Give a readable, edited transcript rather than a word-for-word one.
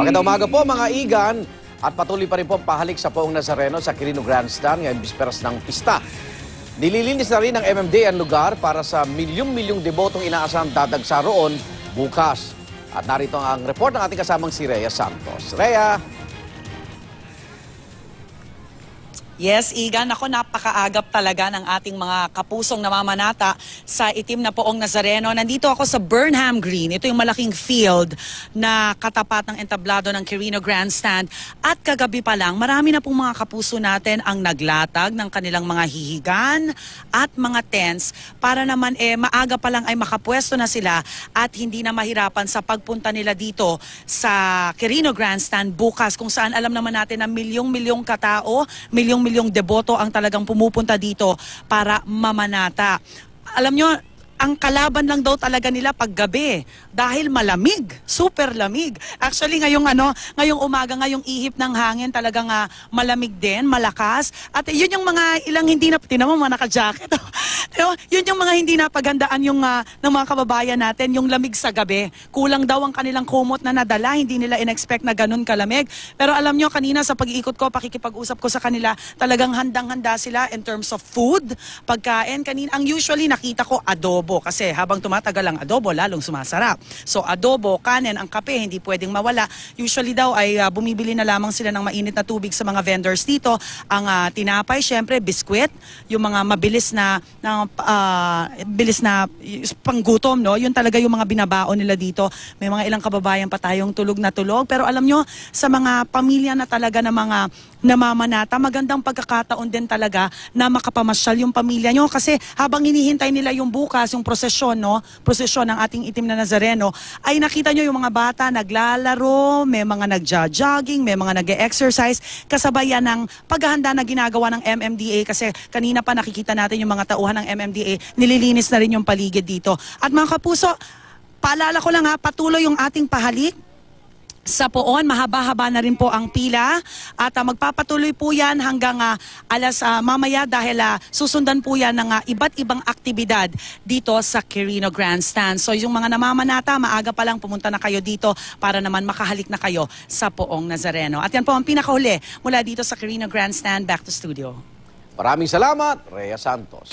Magandang umaga po mga Igan at patuloy pa rin po ang pahalik sa Poong Nazareno sa Quirino Grandstand ngayong bisperas ng pista. Nililinis na rin ng MMDA ang lugar para sa milyong-milyong debotong inaasahang dadagsa roon bukas. At narito ang report ng ating kasamang si Rhea Santos. Rhea! Yes, Igan, ako napakaagap talaga ng ating mga kapusong namamanata sa itim na Poong Nazareno. Nandito ako sa Burnham Green. Ito yung malaking field na katapat ng entablado ng Quirino Grandstand. At kagabi pa lang, marami na pong mga kapuso natin ang naglatag ng kanilang mga hihigan at mga tents para naman maaga pa lang ay makapwesto na sila at hindi na mahirapan sa pagpunta nila dito sa Quirino Grandstand bukas, kung saan alam naman natin na milyong-milyong katao, milyong deboto ang talagang pumupunta dito para mamanata. Alam nyo, ang kalaban lang daw talaga nila paggabi dahil malamig, super lamig. Actually ngayong umaga, ngayong ihip ng hangin talagang malamig din, malakas. At yun yung mga ilang hindi na, tinamo mga naka-jacket. Yun yung mga hindi napagandaan yung ng mga kababayan natin, yung lamig sa gabi. Kulang daw ang kanilang kumot na nadala, hindi nila in-expect na ganun kalamig. Pero alam nyo, kanina sa pag-iikot ko, pakikipag-usap ko sa kanila, talagang handang-handa sila in terms of food, pagkain. Kanina, ang usually nakita ko adobo. Kasi habang tumatagal ang adobo, lalong sumasarap. So adobo, kanin, ang kape, hindi pwedeng mawala. Usually daw ay bumibili na lamang sila ng mainit na tubig sa mga vendors dito. Ang tinapay, syempre, biskwit, yung mga mabilis na panggutom, no? Yun talaga yung mga binabaon nila dito. May mga ilang kababayan pa tayong tulog na tulog. Pero alam nyo, sa mga pamilya na talaga na mga namamanata, magandang pagkakataon din talaga na makapamasyal yung pamilya nyo. Kasi habang hinihintay nila yung bukas, yung prosesyon, no? Prosesyon ng ating itim na Nazareno, ay nakita nyo yung mga bata naglalaro, may mga nagja-jogging, may mga nag-e-exercise, kasabayan ng paghahanda na ginagawa ng MMDA. Kasi kanina pa nakikita natin yung mga tauhan ng MMDA, nililinis na rin yung paligid dito. At mga kapuso, paalala ko lang patuloy yung ating pahalik sa Poon, mahaba-haba na rin po ang pila at magpapatuloy po yan hanggang mamaya dahil susundan po yan ng iba't ibang aktibidad dito sa Quirino Grandstand. So yung mga namamanata, maaga pa lang pumunta na kayo dito para naman makahalik na kayo sa Poong Nazareno. At yan po ang pinakahuli mula dito sa Quirino Grandstand. Back to studio. Maraming salamat, Rhea Santos.